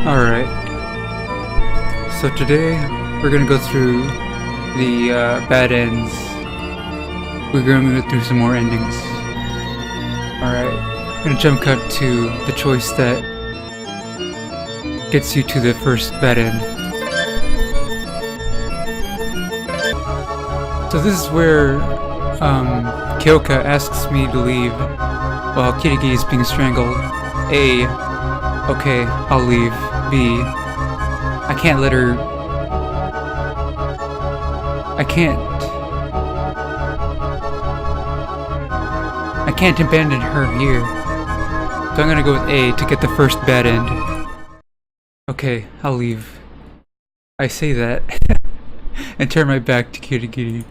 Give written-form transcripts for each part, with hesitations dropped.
Alright, so today we're gonna go through the bad ends. We're gonna go through some more endings. Alright, we're gonna jump cut to the choice that gets you to the first bad end. So this is where Kyoka asks me to leave while Kirigiri is being strangled. A, okay, I'll leave. B, I can't let her... I can't abandon her here. So I'm gonna go with A to get the first bad end. Okay, I'll leave. I say that and turn my back to Kirigiri.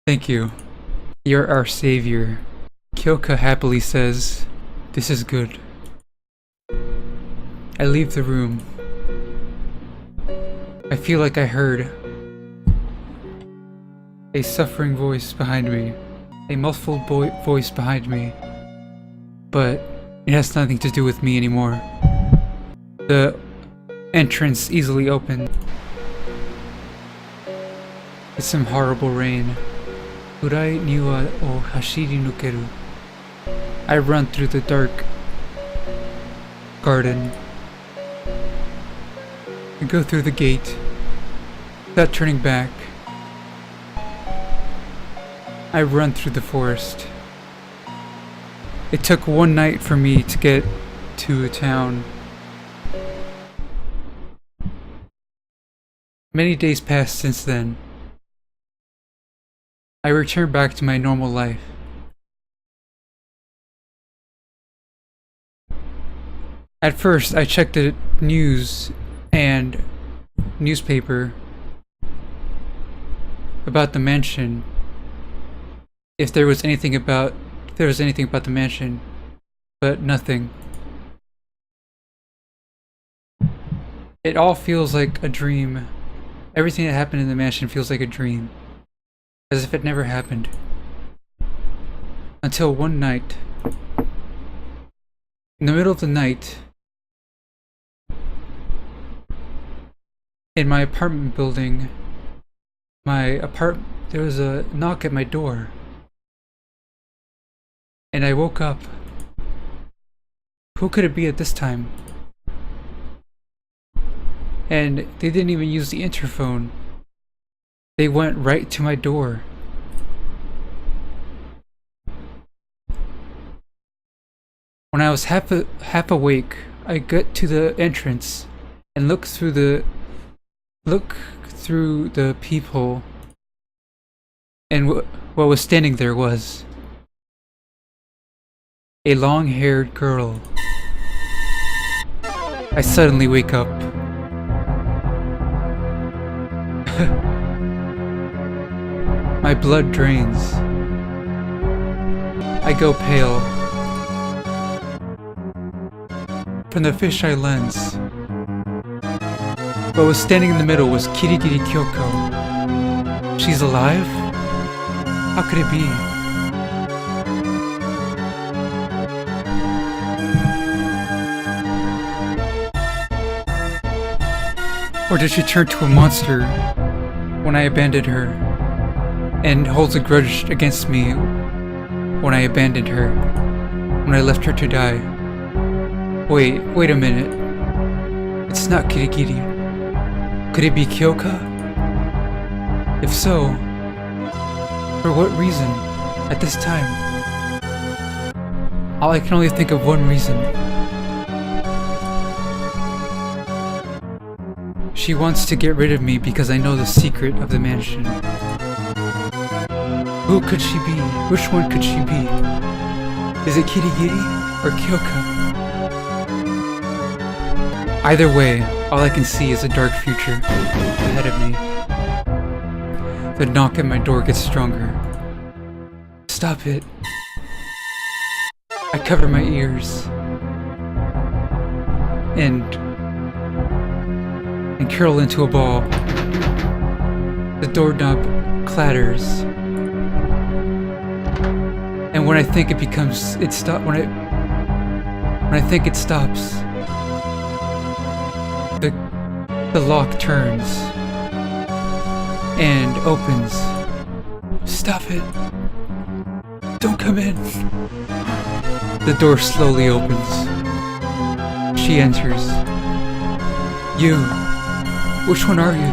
Thank you. You're our savior. Kyoka happily says, "This is good." I leave the room. I feel like I heard a suffering voice behind me, a muffled voice behind me, but it has nothing to do with me anymore. The entrance easily opened. It's some horrible rain. Urai ni wa o hashiri nukeru. I run through the dark garden. I go through the gate without turning back. I run through the forest. It took one night for me to get to a town. Many days passed since then. I returned back to my normal life. At first, I checked the news and newspaper about the mansion. If there was anything about the mansion, but nothing. It all feels like a dream. Everything that happened in the mansion feels like a dream, as if it never happened. Until one night, in the middle of the night, in my apartment building, there was a knock at my door. And I woke up. Who could it be at this time? And they didn't even use the interphone. They went right to my door. When I was half awake, I got to the entrance and look through the peephole, and what was standing there was a long-haired girl. I suddenly wake up. My blood drains. I go pale. From the fisheye lens, what was standing in the middle was Kirigiri Kyoko. She's alive? How could it be? Or did she turn to a monster when I abandoned her, and holds a grudge against me when I abandoned her, when I left her to die? Wait a minute. It's not Kirigiri. Could it be Kyoka? If so, for what reason at this time? I can only think of one reason. She wants to get rid of me because I know the secret of the mansion. Who could she be? Which one could she be? Is it Kirigiri or Kyoka? Either way, all I can see is a dark future ahead of me. The knock at my door gets stronger. Stop it. I cover my ears and curl into a ball. The doorknob clatters. And when I think when I think it stops, The lock turns and opens. Stop it. Don't come in. The door slowly opens. She enters. You. Which one are you?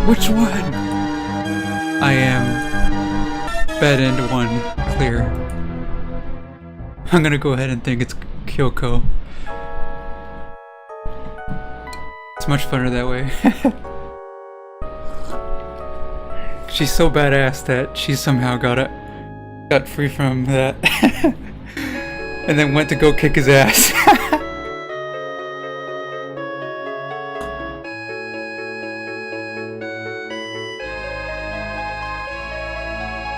Which one? I am bed end 1 clear. I'm gonna go ahead and think it's Kyoko. It's much funner that way. She's so badass that she somehow got free from that. And then went to go kick his ass.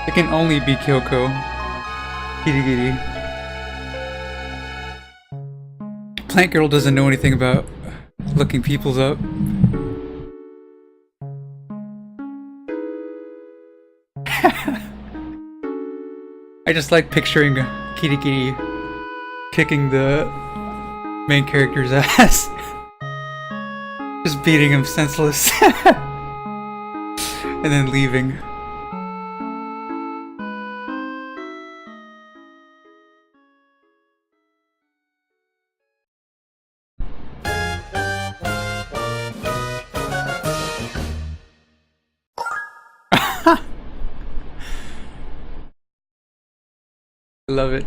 It can only be Kyoko. Kirigiri. Plant Girl doesn't know anything about looking people's up. I just like picturing Kirigiri kicking the main character's ass. Just beating him senseless. And then leaving. I love it.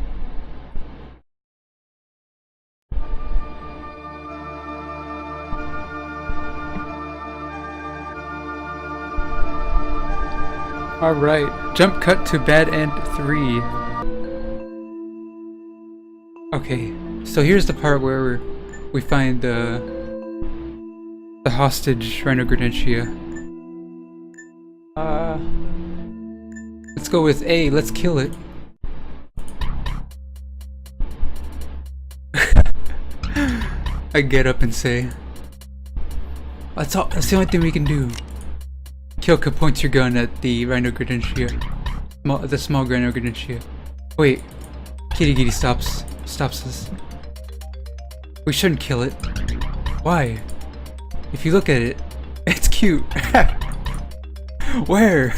Alright, jump cut to bad end 3. Okay, so here's the part where we find the hostage Rhino Gredentia. Let's go with A, let's kill it. I get up and say, that's the only thing we can do. Kyoko points your gun at the Rhino Gredentia. The small Rhino Gredentia. Wait, Kirigiri stops us. We shouldn't kill it. Why? If you look at it, it's cute. Where?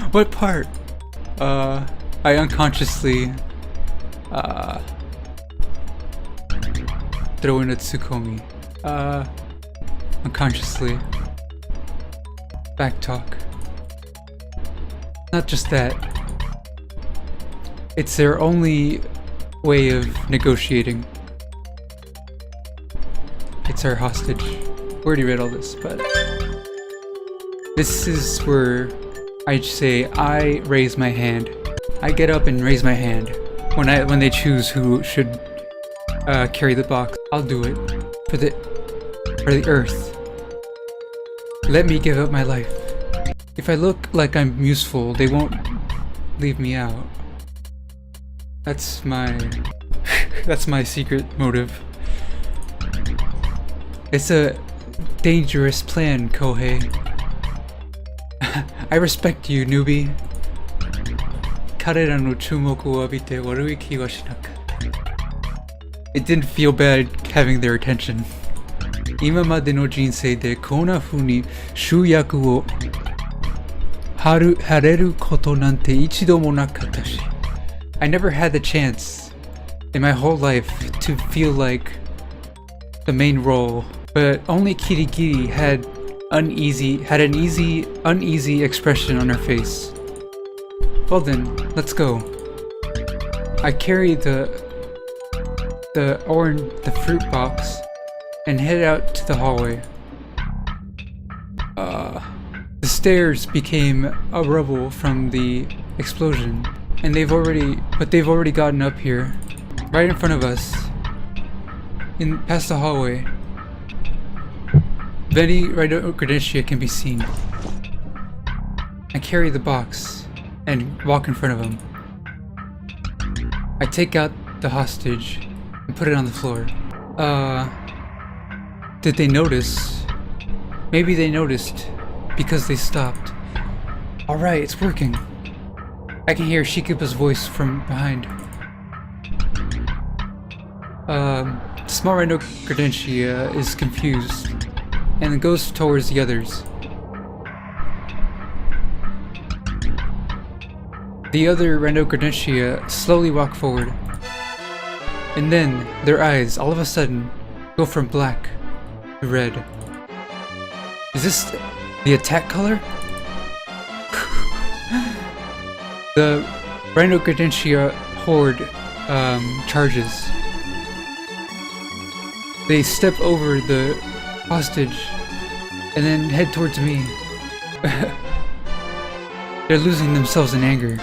What part? I unconsciously throw in a Tsukomi. Unconsciously. Back talk. Not just that. It's their only way of negotiating. It's our hostage. We already read all this, but this is where I say I raise my hand. I get up and raise my hand when they choose who should carry the box. I'll do it for the Earth. Let me give up my life. If I look like I'm useful, they won't leave me out. That's my secret motive. It's a dangerous plan, Kohei. I respect you, newbie. 彼らの注目を浴びて悪い気はしなかった。It didn't feel bad having their attention. 今までの人生でこんな風に集約を張れることなんて一度もなかったし。I never had the chance in my whole life to feel like the main role, but only Kirigiri had an uneasy expression on her face. Well then, let's go. I carry the fruit box and head out to the hallway. The stairs became a rubble from the explosion, and they've already gotten up here, right in front of us, past the hallway. Betty Rhino Gredentia can be seen. I carry the box and walk in front of him. I take out the hostage and put it on the floor. Did they notice? Maybe they noticed because they stopped. Alright, it's working. I can hear Shikiba's voice from behind. Small Rhino Credentia is confused and then goes towards the others. The other Rhino Credentia slowly walk forward, and then their eyes all of a sudden go from black to red. Is this the attack color? The Rhino Credentia horde charges. They step over the hostage and then head towards me. They're losing themselves in anger.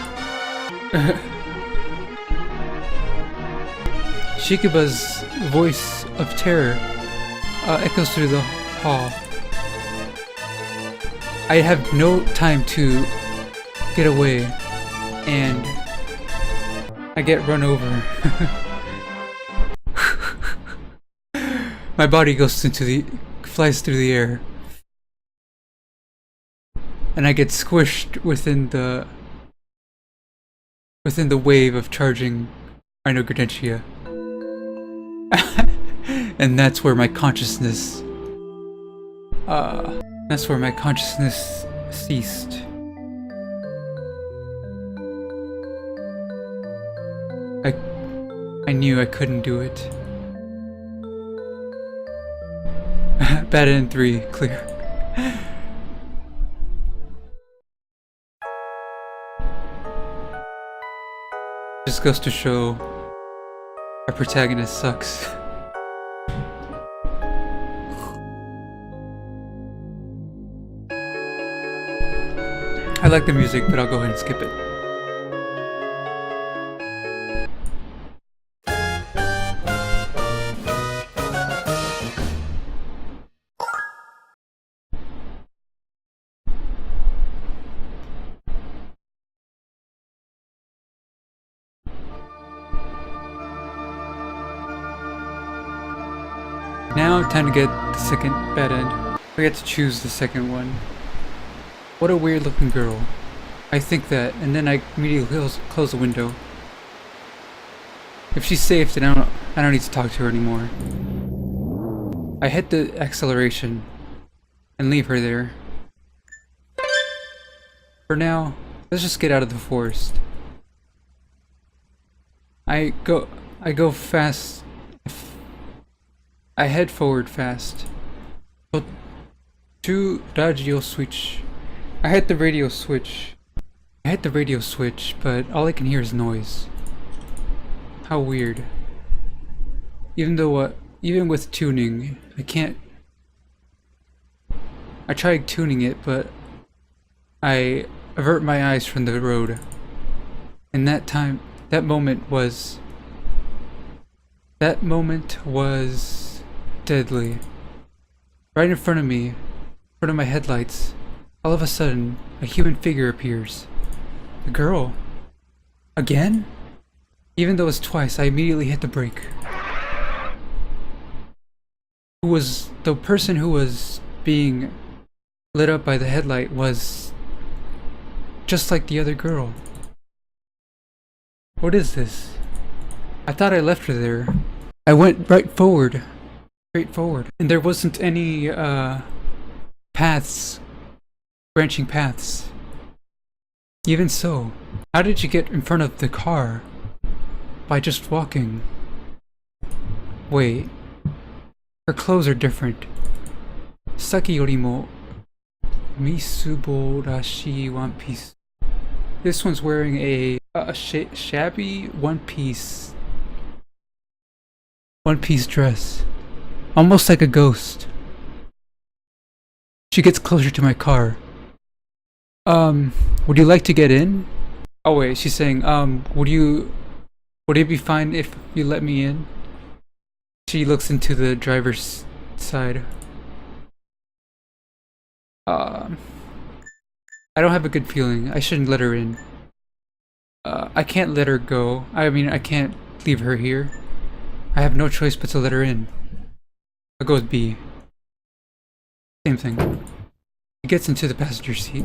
Shikuba's voice of terror echoes through the hall. I have no time to get away, and I get run over. My body flies through the air, and I get squished within the wave of charging Rhino Credentia. And that's where my consciousness ceased. I knew I couldn't do it. Bad end 3, clear. Just goes to show our protagonist sucks. I like the music, but I'll go ahead and skip it. Now, time to get the second bad end. I get to choose the second one. What a weird looking girl. I think that, and then I immediately close the window. If she's safe, then I don't need to talk to her anymore. I hit the acceleration and leave her there. For now, let's just get out of the forest. I go fast. I head forward fast. To radio switch. I hit the radio switch. But all I can hear is noise. How weird. Even with tuning, I can't. I tried tuning it, but I avert my eyes from the road. And that moment was deadly. Right in front of me, in front of my headlights, all of a sudden, a human figure appears. A girl. Again? Even though it's twice, I immediately hit the brake. The person who was being lit up by the headlight was just like the other girl. What is this? I thought I left her there. I went straight forward, and there wasn't any branching paths. Even so, how did you get in front of the car? By just walking. Wait, her clothes are different. Saki yorimo misuborashi one piece. This one's wearing a shabby one piece dress, almost like a ghost. She gets closer to my car. Would you like to get in? Oh wait, she's saying, would it be fine if you let me in? She looks into the driver's side. I don't have a good feeling. I shouldn't let her in. I can't let her go. I mean, I can't leave her here. I have no choice but to let her in. I'll go with B. Same thing. He gets into the passenger seat.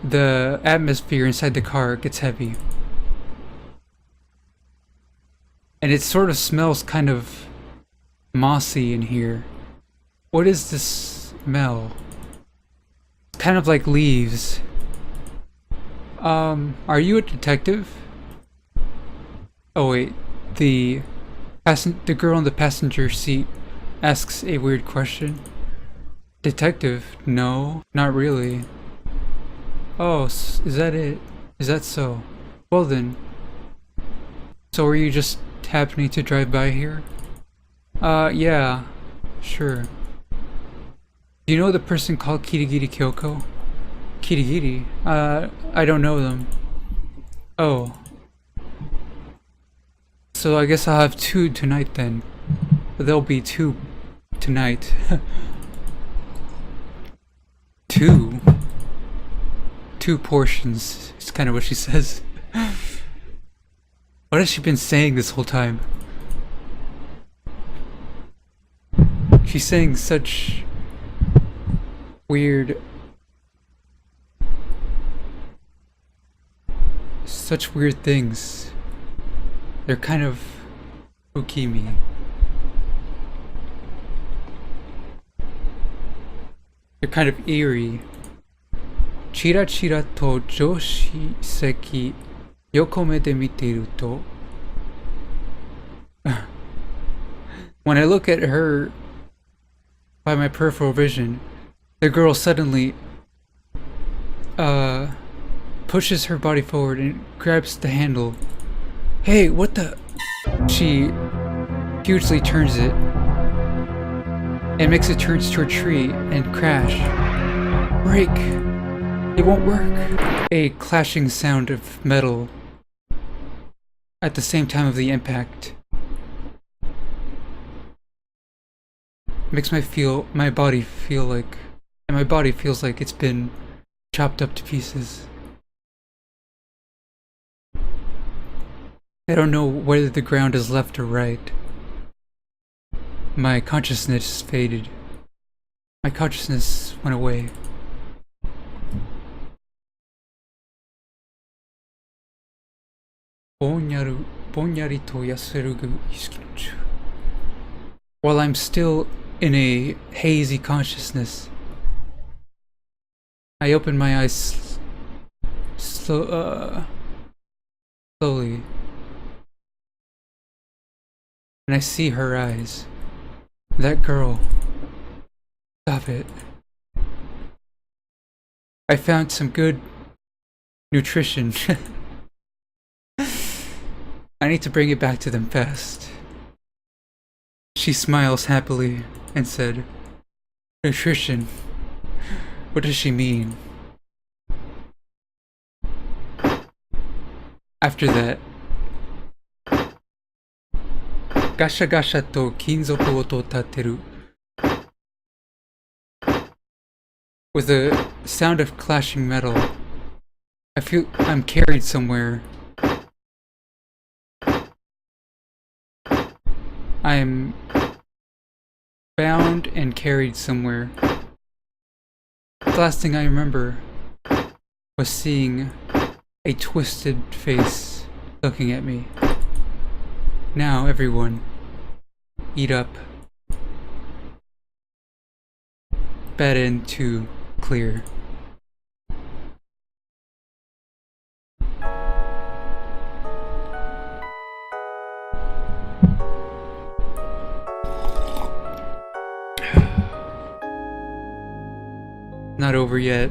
the atmosphere inside the car gets heavy. And it sort of smells kind of mossy in here. What is this smell? It's kind of like leaves. Are you a detective? Oh wait, the girl in the passenger seat asks a weird question. Detective? No, not really. Oh, is that it? Is that so? Well then. So are you just happening to drive by here? Yeah, sure. Do you know the person called Kirigiri Kyoko? Kirigiri? I don't know them. Oh. So I guess I'll have 2 tonight then. There'll be 2 tonight. 2? 2 portions is kind of what she says. What has she been saying this whole time? She's saying such weird things. They're kind of ukimi. They're kind of eerie. Chira chira to joshi seki yokome de miteru to. When I look at her by my peripheral vision, the girl suddenly pushes her body forward and grabs the handle. Hey, what the? She hugely turns it and makes it turn to a tree and crash. Brake! It won't work! A clashing sound of metal at the same time of the impact makes my body feel like, and my body feels like it's been chopped up to pieces. I don't know whether the ground is left or right. My consciousness faded. My consciousness went away. Bonyari to yaserugu ishikichu. While I'm still in a hazy consciousness, I open my eyes slowly, and I see her eyes. That girl. Stop it. I found some good nutrition. I need to bring it back to them fast. She smiles happily and said, "Nutrition? What does she mean?" After that, gasha gasha to kinzoku oto tateru. With a sound of clashing metal, I feel I'm carried somewhere. I am bound and carried somewhere. The last thing I remember was seeing a twisted face looking at me. Now, everyone, eat up. Bed in to clear. Not over yet.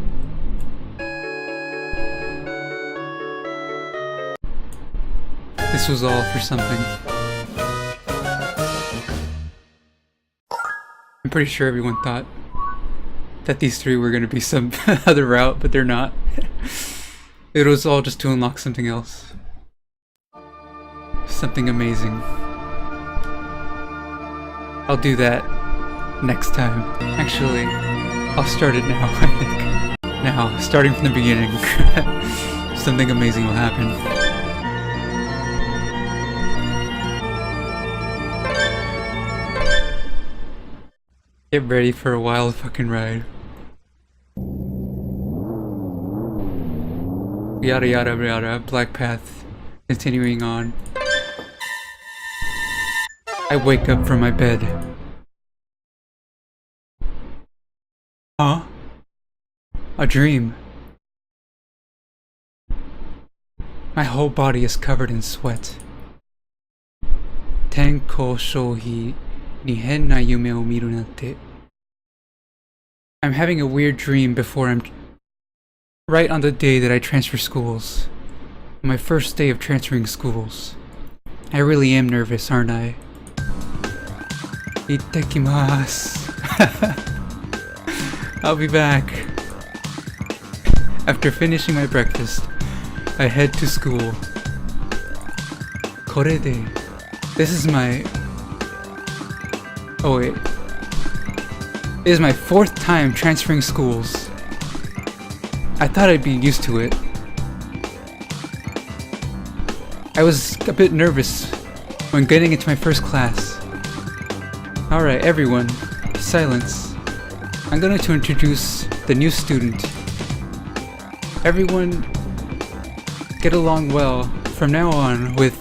This was all for something. I'm pretty sure everyone thought that these 3 were going to be some other route, but they're not. It was all just to unlock something else. Something amazing. I'll do that next time. Actually, I'll start it now, I think. Now, starting from the beginning. Something amazing will happen. Get ready for a wild fucking ride. Yada yada yada, black path, continuing on. I wake up from my bed. Huh? A dream. My whole body is covered in sweat. Tenko shohi ni henna yume o miru nate. I'm having a weird dream before right on the day that I transfer schools. My first day of transferring schools. I really am nervous, aren't I? Ittakimasu. I'll be back. After finishing my breakfast, I head to school. Korede. This is my... Oh wait. It is my 4th time transferring schools. I thought I'd be used to it. I was a bit nervous when getting into my first class. Alright, everyone, silence. I'm going to introduce the new student. Everyone, get along well from now on with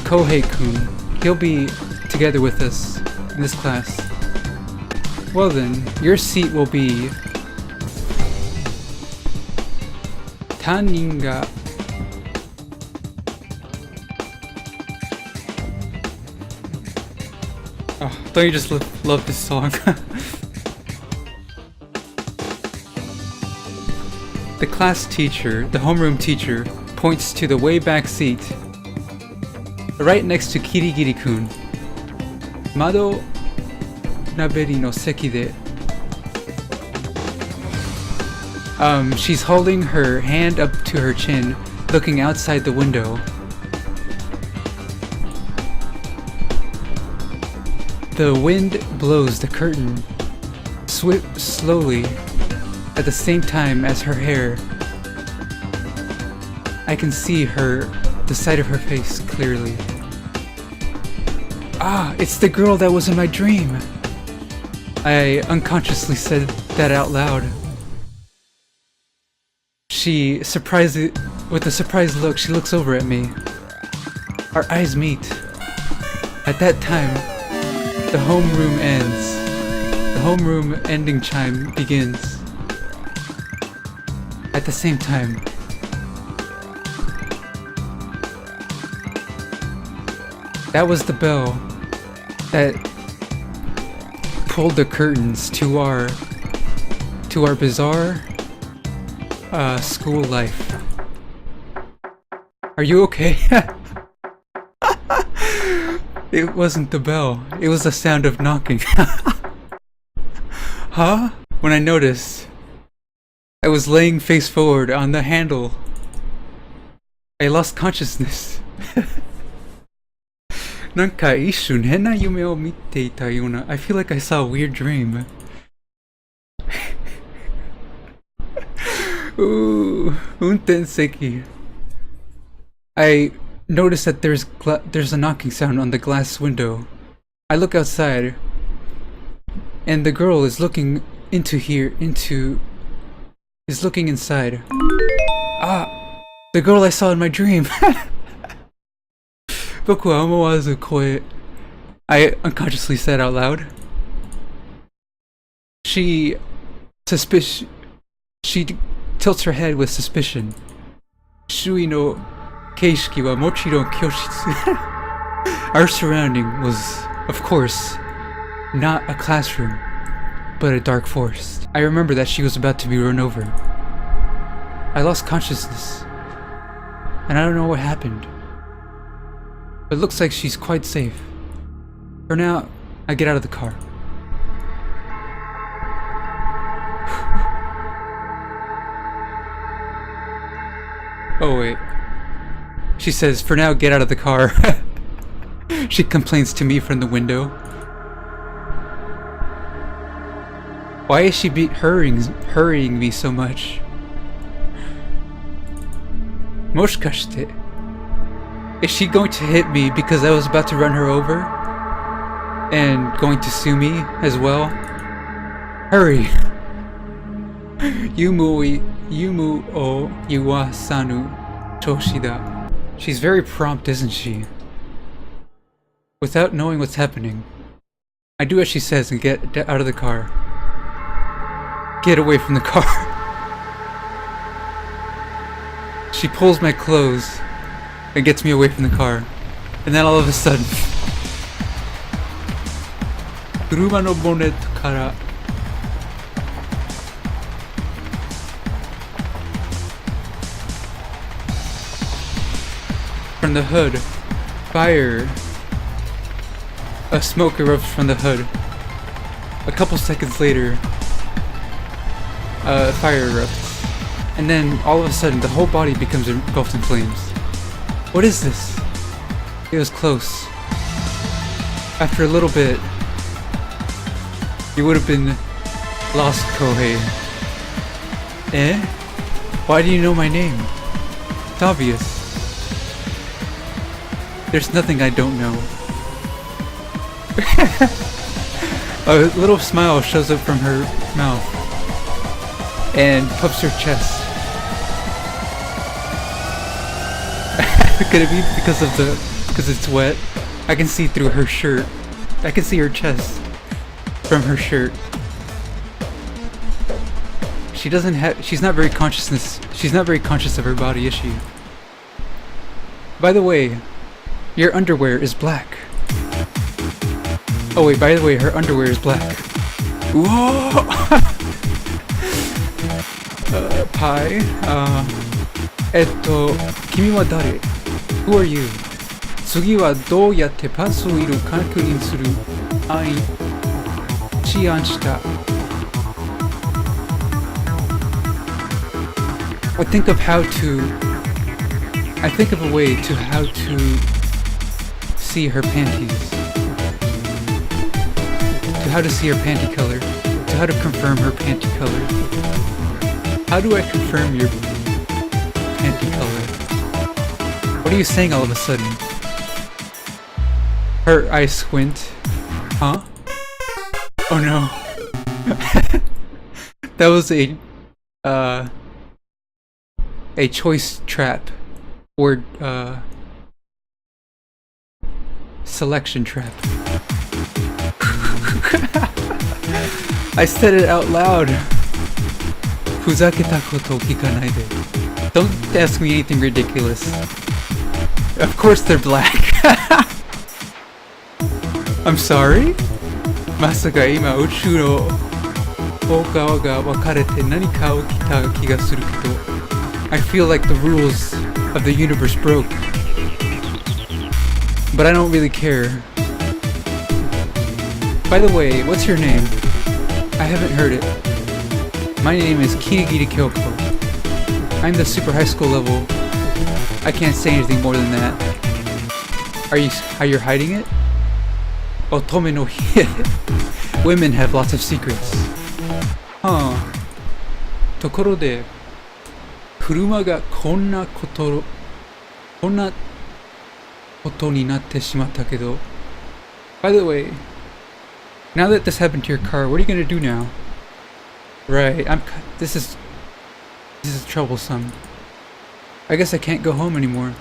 Kohei-kun. He'll be together with us in this class. Well then, your seat will be Taninga. Oh, don't you just love this song? The class teacher, the homeroom teacher, points to the way back seat, right next to Kirigiri-kun. Mado naberi no seki de. She's holding her hand up to her chin, looking outside the window. The wind blows the curtain slowly at the same time as her hair. I can see the side of her face clearly. Ah, it's the girl that was in my dream! I unconsciously said that out loud. With a surprised look, she looks over at me. Our eyes meet. At that time, the homeroom ends. The homeroom ending chime begins. At the same time. That was the bell that pulled the curtains to our bizarre school life. Are you okay? It wasn't the bell. It was the sound of knocking. Huh? When I noticed, I was laying face forward on the handle. I lost consciousness. Nanka ishun henna yume o mitte ita yona. I feel like I saw a weird dream. Ooh, untenseki. I notice that there's a knocking sound on the glass window. I look outside, and the girl is looking is looking inside. Ah, the girl I saw in my dream. Boku wa omowazu koe. I unconsciously said out loud. She tilts her head with suspicion. Shui no keishiki wa mochiron kyoshitsu. Our surrounding was, of course, not a classroom, but a dark forest. I remember that she was about to be run over. I lost consciousness, and I don't know what happened. It looks like she's quite safe. For now, I get out of the car. Oh wait. She says, for now, get out of the car. She complains to me from the window. Why is she hurrying me so much? Moshikashite. Is she going to hit me because I was about to run her over? And going to sue me as well? Hurry! Yumoi Yumu o Iwasanu Toshida. She's very prompt, isn't she? Without knowing what's happening, I do as she says and get out of the car. Get away from the car. She pulls my clothes and gets me away from the car. And then all of a sudden, 車のボンネットから from the hood, fire. A smoke erupts from the hood. A couple seconds later, fire erupts. And then all of a sudden, the whole body becomes engulfed in flames. What is this? It was close. After a little bit, you would have been lost, Kohei. Eh? Why do you know my name? It's obvious. There's nothing I don't know. A little smile shows up from her mouth and puffs her chest. Could it be because it's wet? I can see through her shirt. I can see her chest from her shirt. She's not very conscious of her body, is she? By the way, your underwear is black. Oh wait, by the way, her underwear is black. Whoa! Pie? Kimi wa dare? Who are you? 次はどうやってパスを確認する？治安した。I think of a way to how to see her panties. To how to see her panty color. To how to confirm her panty color. How do I confirm your panty color? What are you saying all of a sudden? Her eyes squint. Huh? Oh no. That was a choice trap. Word, selection trap. I said it out loud. Fuzaketa koto kikanai de. Don't ask me anything ridiculous. Of course they're black. I'm sorry? Masaka ima uchu no okawa ga wakarete nanika o kita kiga suru kedo. I feel like the rules of the universe broke. But I don't really care. By the way, what's your name? I haven't heard it. My name is Kirigiri Kyoko. I'm the super high school level. I can't say anything more than that. Are you hiding it? Otome no hie. Women have lots of secrets. Huh. Tokoro de 車がこんなことになってしまったけど By the way, now that this happened to your car, what are you gonna do now? Right, this is troublesome. I guess I can't go home anymore.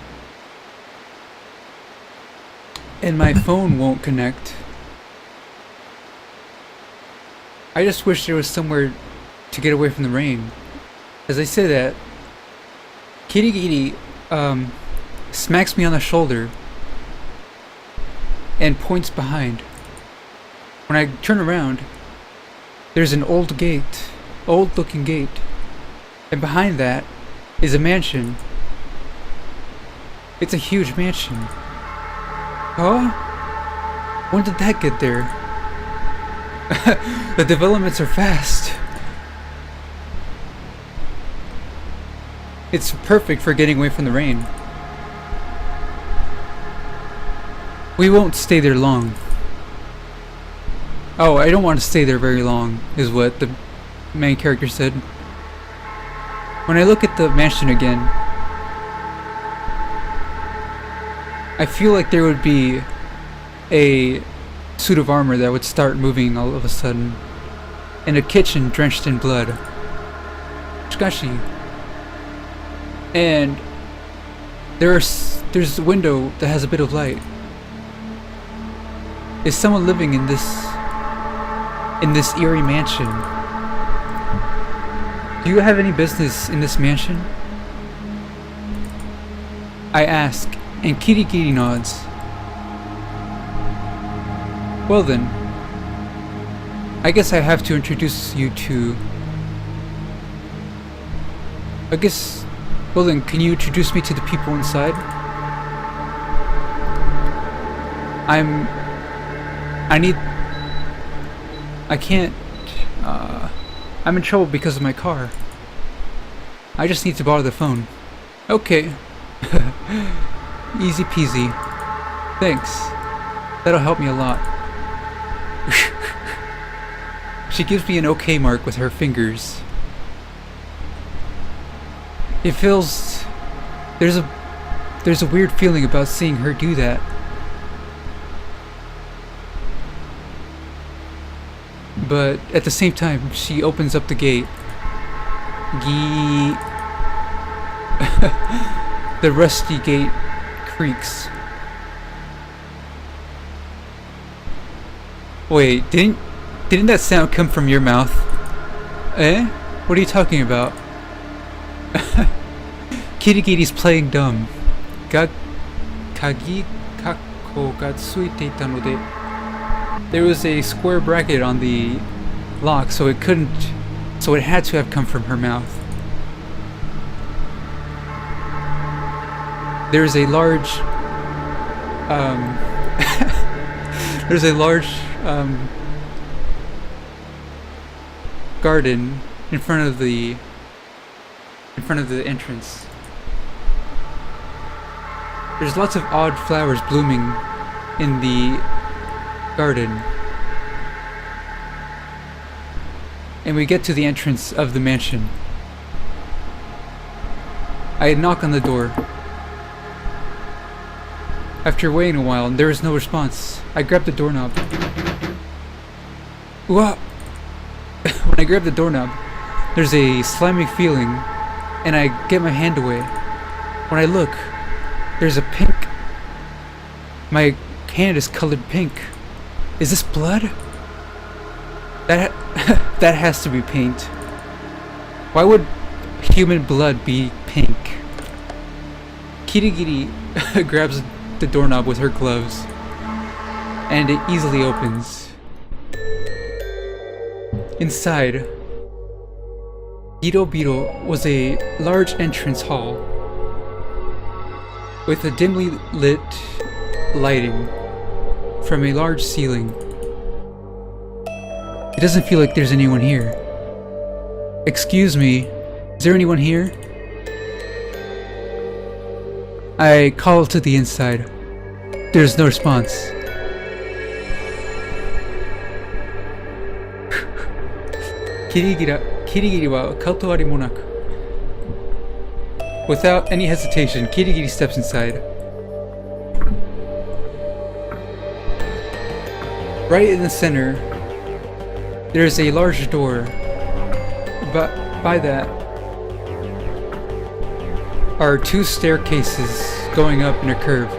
And my phone won't connect. I just wish there was somewhere to get away from the rain. As I say that, Kirigiri smacks me on the shoulder and points behind. When I turn around, there's an old looking gate, and behind that is a mansion. It's a huge mansion. Huh? When did that get there? The developments are fast. It's perfect for getting away from the rain. We won't stay there long. Oh, I don't want to stay there very long, is what the main character said. When I look at the mansion again, I feel like there would be a suit of armor that would start moving all of a sudden, and a kitchen drenched in blood. Shikashi, And there's a window that has a bit of light. Is someone living in this eerie mansion? Do you have any business in this mansion? I ask, and Kirigiri nods. Well then, I guess I have to introduce you to... Well then, can you introduce me to the people inside? I'm in trouble because of my car. I just need to borrow the phone. Okay. Easy peasy. Thanks. That'll help me a lot. She gives me an okay mark with her fingers. It feels... There's a weird feeling about seeing her do that. But at the same time, she opens up the gate. The rusty gate creaks. Wait, didn't that sound come from your mouth? Eh? What are you talking about? Kirigiri's playing dumb. Kagi kako ga tsuite ita node. There was a square bracket on the lock, so it had to have come from her mouth. There's a large garden in front of the entrance. There's lots of odd flowers blooming in the garden. And we get to the entrance of the mansion. I knock on the door. After waiting a while, there is no response. I grab the doorknob. What? When I grab the doorknob, there's a slimy feeling, and I get my hand away. When I look, there's a pink... My hand is colored pink. Is this blood? That has to be paint. Why would human blood be pink? Kirigiri grabs the doorknob with her gloves, and it easily opens. Inside, Biro was a large entrance hall with a dimly lit lighting from a large ceiling. It doesn't feel like there's anyone here. Excuse me, is there anyone here? I call to the inside. There's no response. Kirigiri wa kotowari mo naku. Without any hesitation, Kirigiri steps inside. Right in the center, there's a large door, but by that are two staircases going up in a curve.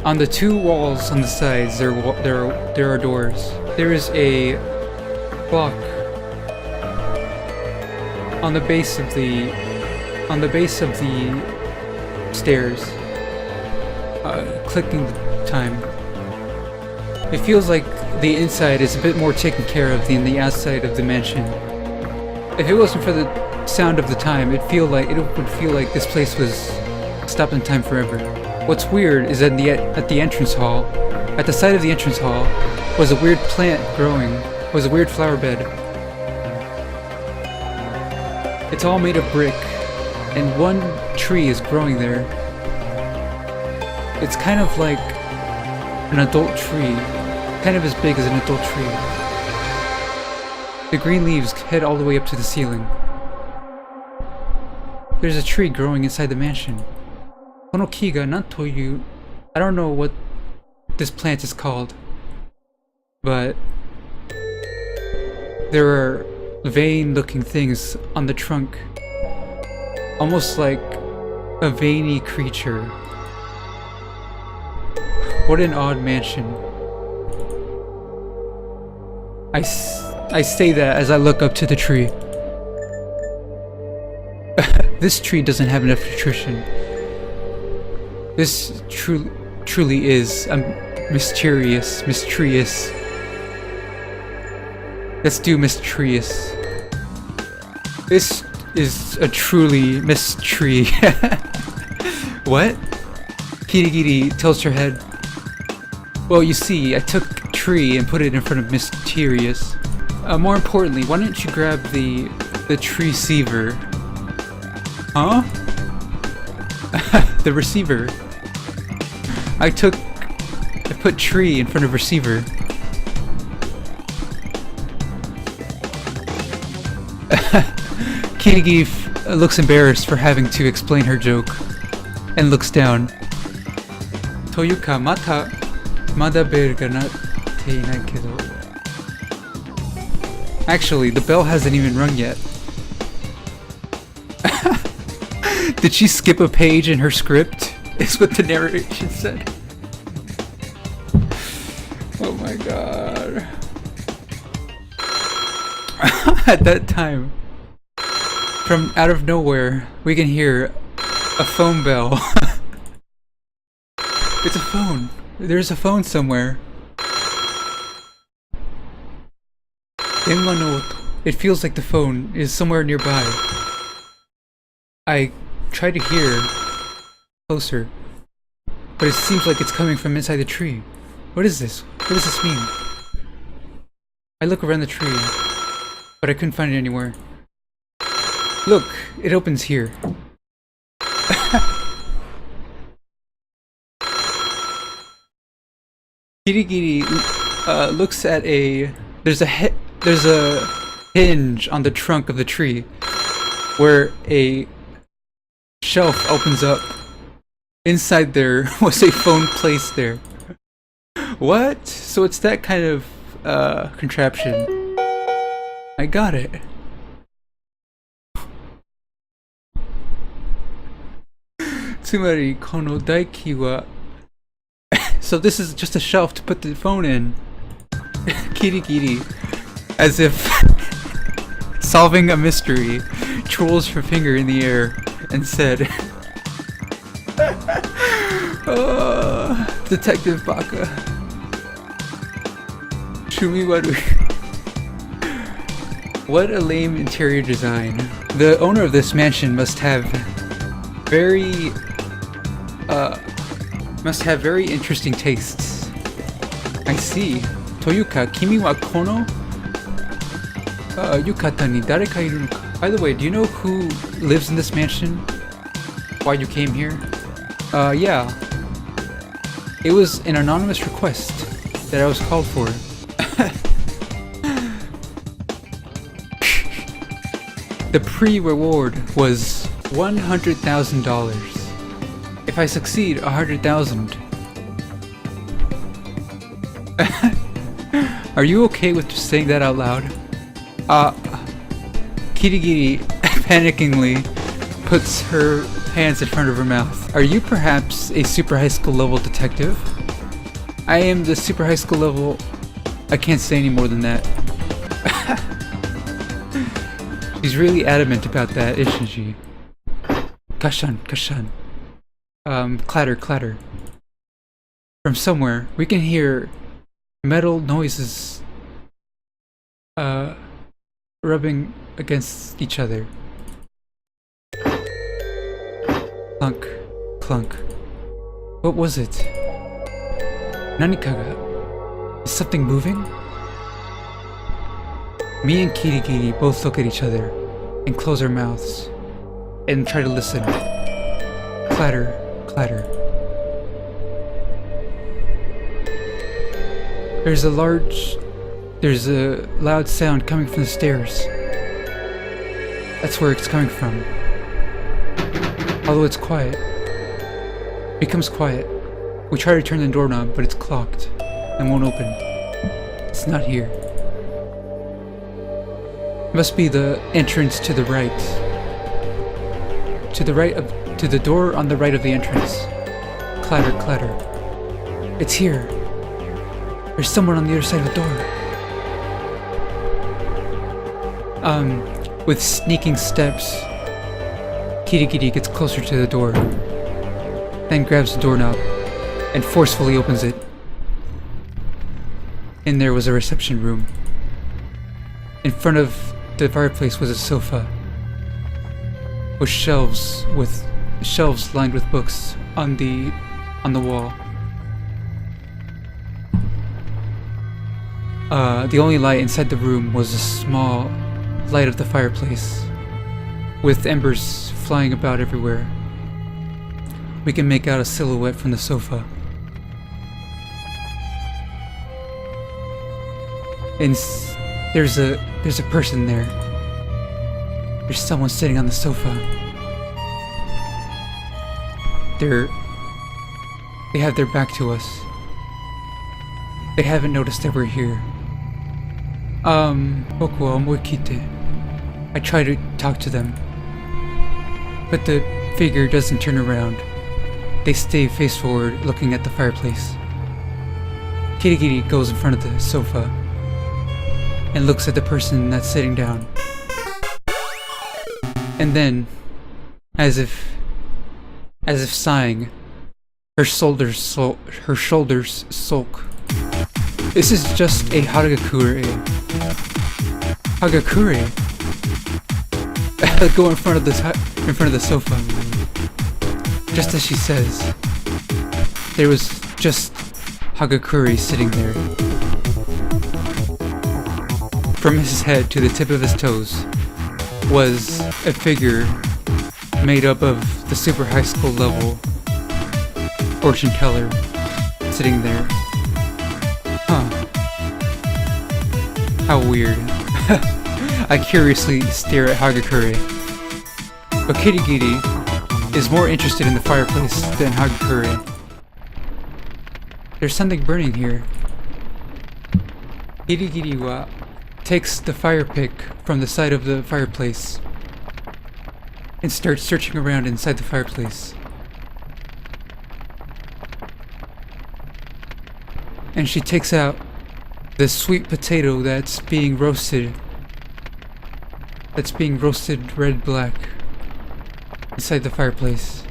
On the two walls on the sides, there are doors. There is a clock on the base of the stairs, clicking the time. It feels like the inside is a bit more taken care of than the outside of the mansion. If it wasn't for the sound of the time, it would feel like this place was stopped in time forever. What's weird is that at the entrance hall, at the side of the entrance hall, was a weird plant growing, was a weird flower bed. It's all made of brick, and one tree is growing there. It's kind of like an adult tree, kind of as big as an adult tree. The green leaves head all the way up to the ceiling. There's a tree growing inside the mansion. Kono ki ga nan toyu... I don't know what this plant is called, but there are vein-looking things on the trunk. almost like a veiny creature. What an odd mansion. I say that as I look up to the tree. This tree doesn't have enough nutrition. This truly is mysterious. Let's do mysterious. This is a truly mystery. What? Kirigiri tilts her head. Well, you see, I took a tree and put it in front of mysterious. More importantly, why don't you grab the tree receiver? Huh? The receiver. I put tree in front of receiver. Kirigiri looks embarrassed for having to explain her joke and looks down. Toyuka mada bell ga natte inai kedo. Actually, the bell hasn't even rung yet. Did she skip a page in her script? Is what the narration said. Oh my god. At that time, from out of nowhere, we can hear a phone bell. It's a phone. There's a phone somewhere. It feels like the phone is somewhere nearby. I try to hear closer, but it seems like it's coming from inside the tree. What is this? What does this mean? I look around the tree, but I couldn't find it anywhere. Look, it opens here. Kirigiri looks at there's a hinge on the trunk of the tree where a shelf opens up. Inside there was a phone placed there. What? So it's that kind of contraption. I got it. Tsumari kono daiki wa. So this is just a shelf to put the phone in. Kirigiri, as if solving a mystery, twirls her finger in the air and said, oh, Detective Baka. Shumiwaru. What a lame interior design. The owner of this mansion must have very interesting tastes. I see. Toyuka, kimi wa kono yukata ni dareka iru no ka? By the way, do you know who lives in this mansion? Why you came here? Yeah. It was an anonymous request that I was called for. The pre-reward was $100,000. If I succeed, 100,000. Are you okay with just saying that out loud? Kirigiri panickingly puts her hands in front of her mouth. Are you perhaps a super high school level detective? I am the super high school level. I can't say any more than that. She's really adamant about that, isn't she? Kashan, kashan. Clatter, clatter. From somewhere, we can hear metal noises rubbing against each other. Clunk, clunk. What was it? Nanika ga? Is something moving? Me and Kirigiri both look at each other and close our mouths and try to listen. Clatter, clatter. There's a loud sound coming from the stairs. That's where it's coming from. Although it's quiet. It becomes quiet. We try to turn the doorknob, but it's clocked and won't open. It's not here. Must be the entrance to the right. to the door on the right of the entrance. Clatter, clatter. It's here. There's someone on the other side of the door. With sneaking steps, Kirigiri gets closer to the door, then grabs the doorknob and forcefully opens it. In there was a reception room. In front of the fireplace was a sofa with shelves lined with books on the wall. The only light inside the room was a small light of the fireplace, with embers flying about everywhere. We can make out a silhouette from the sofa. And there's a person there. There's someone sitting on the sofa. They have their back to us. They haven't noticed that we're here. Boku wa omoikite. I try to talk to them, but the figure doesn't turn around. They stay face forward, looking at the fireplace. Kirigiri goes in front of the sofa and looks at the person that's sitting down. And then, as if sighing, her shoulders sulk. This is just a Hagakure. Hagakure? Go in front of the sofa. Just as she says, there was just Hagakure sitting there. From his head to the tip of his toes was a figure made up of the super high school level fortune teller sitting there. Huh. How weird. I curiously stare at Hagakure. But Kirigiri is more interested in the fireplace than Hagakure. There's something burning here. Kirigiri wa takes the fire pick from the side of the fireplace and starts searching around inside the fireplace. And she takes out the sweet potato that's being roasted red-black inside the fireplace.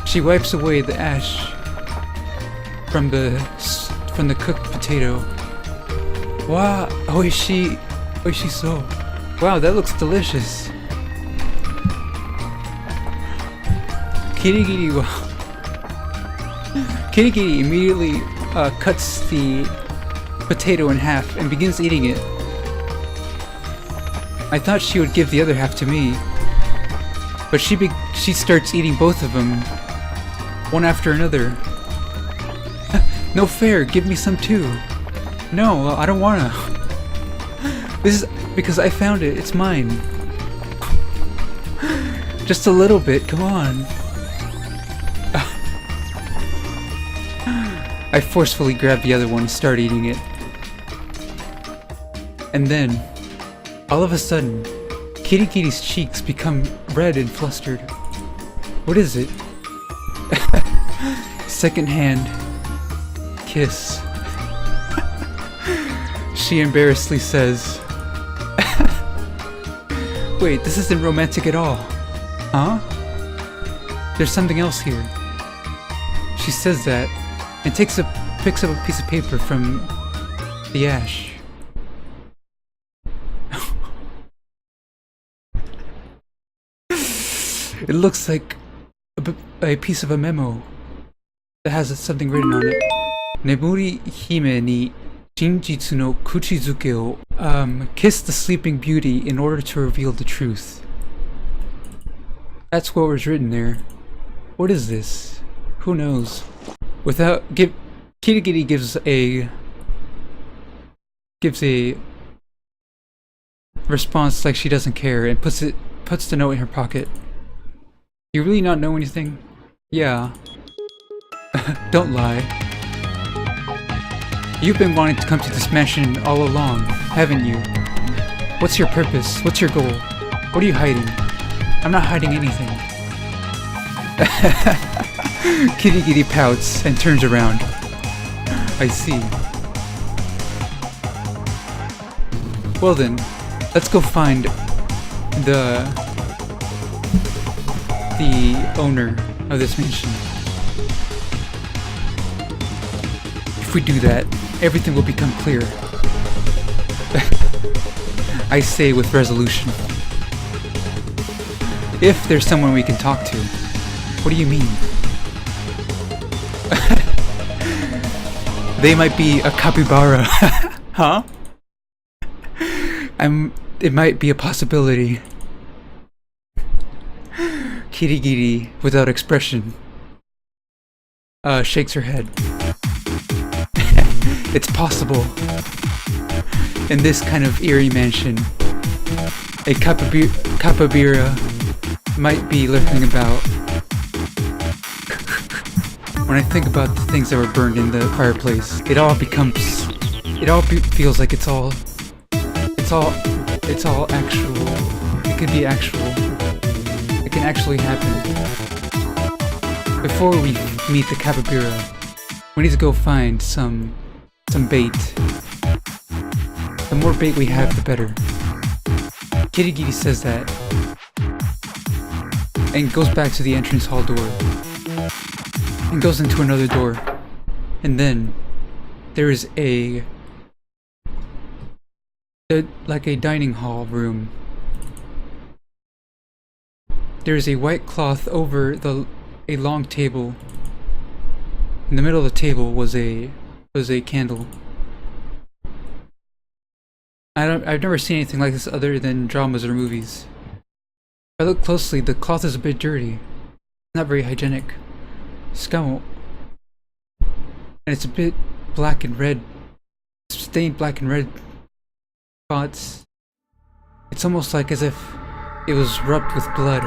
She wipes away the ash from the cooked potato. Wow, oishi sou. Wow, that looks delicious. Kirigiri immediately cuts the potato in half and begins eating it. I thought she would give the other half to me, but she starts eating both of them, one after another. No fair, give me some too. No, I don't wanna. This is because I found it, it's mine. Just a little bit, come on. I forcefully grab the other one and start eating it. And then, all of a sudden, Kirigiri's cheeks become red and flustered. What is it? Second-hand kiss. She embarrassedly says, wait, this isn't romantic at all. Huh? There's something else here. She says that and picks up a piece of paper from the ash. It looks like a piece of a memo that has something written on it. Nemuri hime ni shinjitsu no kuchizuke o kiss the sleeping beauty in order to reveal the truth. That's what was written there. What is this? Who knows? Kirigiri gives a response like she doesn't care and puts the note in her pocket. You really not know anything? Yeah. Don't lie. You've been wanting to come to this mansion all along, haven't you? What's your purpose? What's your goal? What are you hiding? I'm not hiding anything. Kirigiri pouts and turns around. I see. Well then, let's go find the owner of this mansion. If we do that, everything will become clear. I say with resolution. If there's someone we can talk to. What do you mean? They might be a capybara. Huh? It might be a possibility. Kirigiri, without expression, shakes her head. It's possible. In this kind of eerie mansion, a capybara might be lurking about. When I think about the things that were burned in the fireplace, it all feels like it's all actual. It could be actual. It can actually happen. Before we meet the capybara, we need to go find some bait. The more bait we have, the better. Kirigiri says that and goes back to the entrance hall door and goes into another door, and then there is like a dining hall room. There is a white cloth over a long table. In the middle of the table was a candle. I've never seen anything like this other than dramas or movies. If I look closely, the cloth is a bit dirty. Not very hygienic. Scum. And it's a bit black and red. Stained black and red spots. It's almost like as if it was rubbed with blood.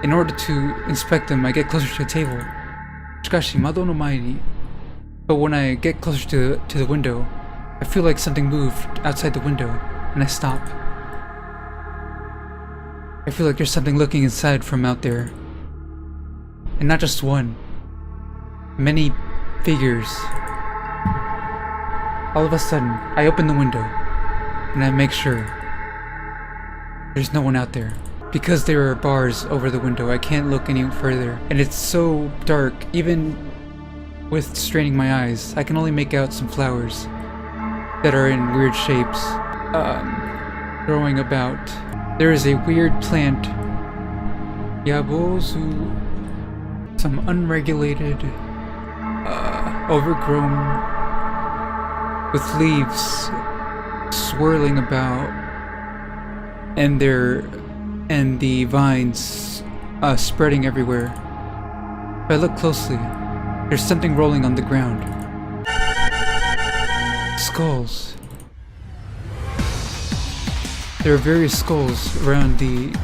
In order to inspect them, I get closer to the table. Shikashi, mado no mae ni. But when I get closer to the window, I feel like something moved outside the window, and I stop. I feel like there's something looking inside from out there. And not just one. Many figures. All of a sudden, I open the window, and I make sure there's no one out there. Because there are bars over the window, I can't look any further. And it's so dark, even with straining my eyes, I can only make out some flowers that are in weird shapes, growing about. There is a weird plant, Yabozu, some unregulated, overgrown, with leaves swirling about, and the vines spreading everywhere. If I look closely, there's something rolling on the ground. Skulls. There are various skulls around the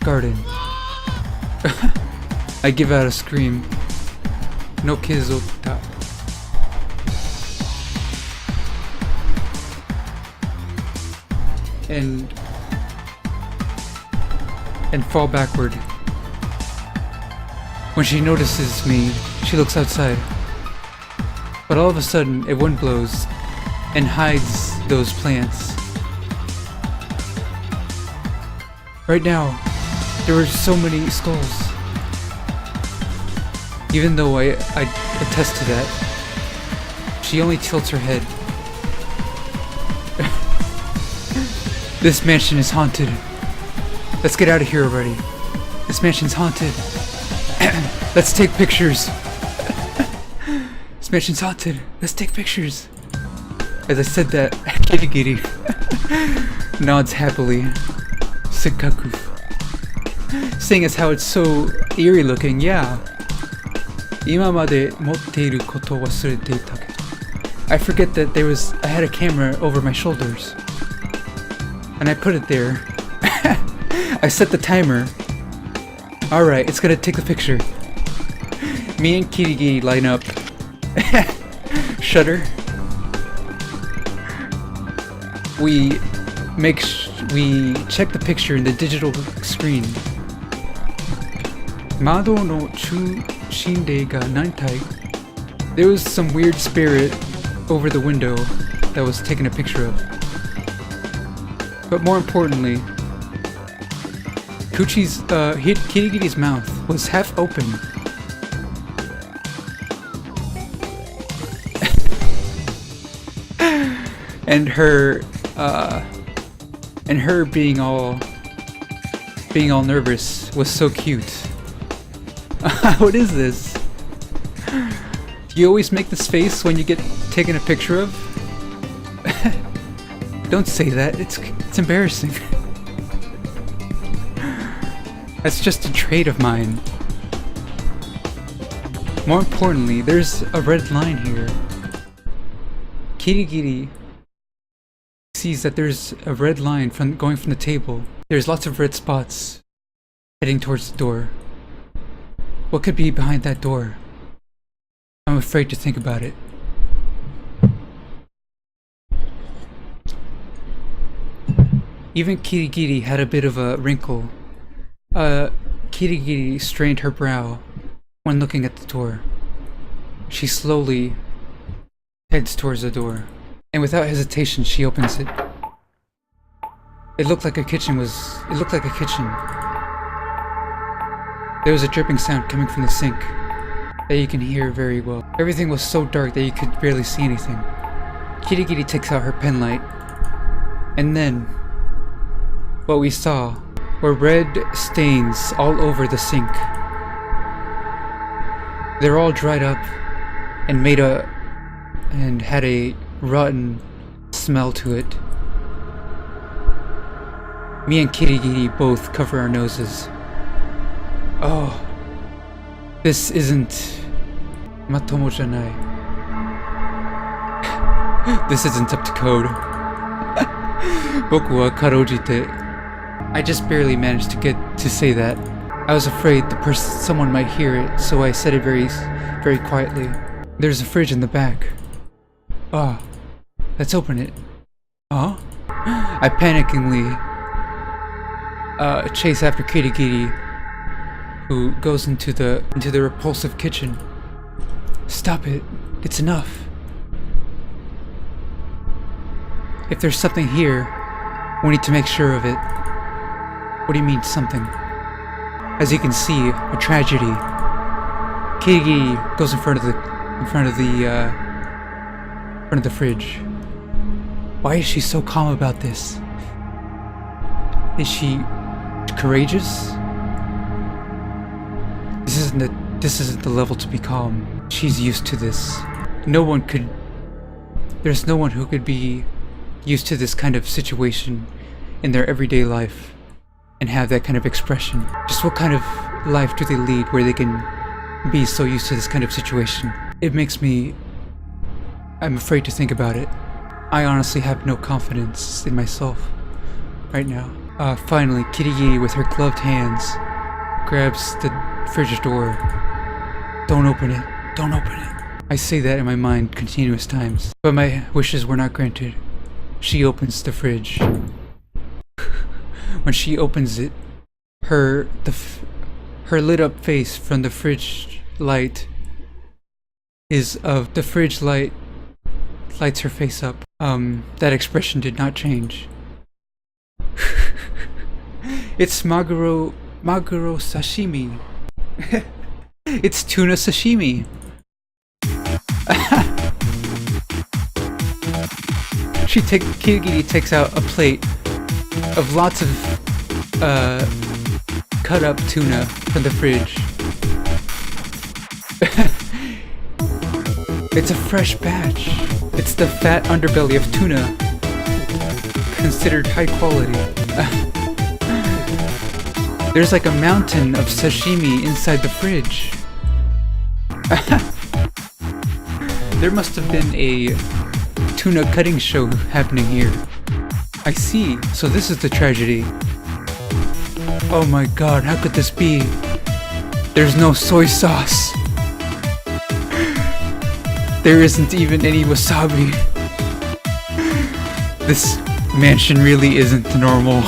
garden. I give out a scream. No kizota. And fall backward. When she notices me, she looks outside. But all of a sudden, a wind blows and hides those plants. Right now, there were so many skulls. Even though I attest to that, she only tilts her head. This mansion is haunted. Let's get out of here already. This mansion's haunted. Let's take pictures. This mansion's haunted. Let's take pictures. As I said that, Kirigiri nods happily. Sekaku. Seeing as how it's so eerie looking, yeah. Imamade motteiru koto wasurete ita kedo. I forget that I had a camera over my shoulders. And I put it there. I set the timer. Alright, it's gonna take the picture. Me and Kirigiri line up. Shutter. we we check the picture in the digital screen. Mado no chushinde ga nantai. There was some weird spirit over the window that was taking a picture of. But more importantly, Kirigiri's mouth was half open. And her being all nervous was so cute. What is this? Do you always make this face when you get taken a picture of? Don't say that, it's embarrassing. That's just a trait of mine. More importantly, there's a red line here. Kirigiri sees that there's a red line going from the table. There's lots of red spots heading towards the door. What could be behind that door? I'm afraid to think about it. Even Kirigiri had a bit of a wrinkle. Kirigiri strained her brow when looking at the door. She slowly heads towards the door, and without hesitation she opens it. It looked like a kitchen. There was a dripping sound coming from the sink that you can hear very well. Everything was so dark that you could barely see anything. Kirigiri takes out her pen light, and then what we saw were red stains all over the sink. They're all dried up and had a rotten smell to it. Me and Kirigiri both cover our noses. Oh, this isn't Matomo janai. This isn't up to code. Boku wa karojite. I just barely managed to get to say that. I was afraid someone might hear it, so I said it very quietly. There's a fridge in the back. Ah, let's open it. Huh? I panickingly chase after Kirigiri, who goes into the repulsive kitchen. Stop it. It's enough. If there's something here, we need to make sure of it. What do you mean, something? As you can see, a tragedy. Kirigiri goes in front of the fridge. Why is she so calm about this? Is she courageous? This isn't the level to be calm. She's used to this. There's no one who could be used to this kind of situation in their everyday life and have that kind of expression. Just what kind of life do they lead where they can be so used to this kind of situation? I'm afraid to think about it. I honestly have no confidence in myself right now. Finally, Kirigiri, with her gloved hands, grabs the fridge door. Don't open it. Don't open it. I say that in my mind continuous times, but my wishes were not granted. She opens the fridge. When she opens it, her lit up face from the fridge light lights her face up. That expression did not change. It's maguro sashimi. It's tuna sashimi. Kirigiri takes out a plate of lots of cut up tuna from the fridge. It's a fresh batch. It's the fat underbelly of tuna, considered high quality. There's like a mountain of sashimi inside the fridge. There must have been a tuna cutting show happening here. I see. So this is the tragedy. Oh my god, how could this be? There's no soy sauce. There isn't even any wasabi. This mansion really isn't normal.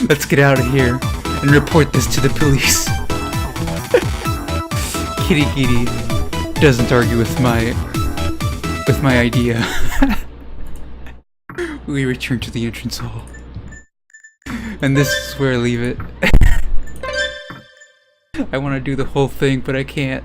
Let's get out of here and report this to the police. Kirigiri doesn't argue with my idea. We return to the entrance hall. And this is where I leave it. I want to do the whole thing, but I can't.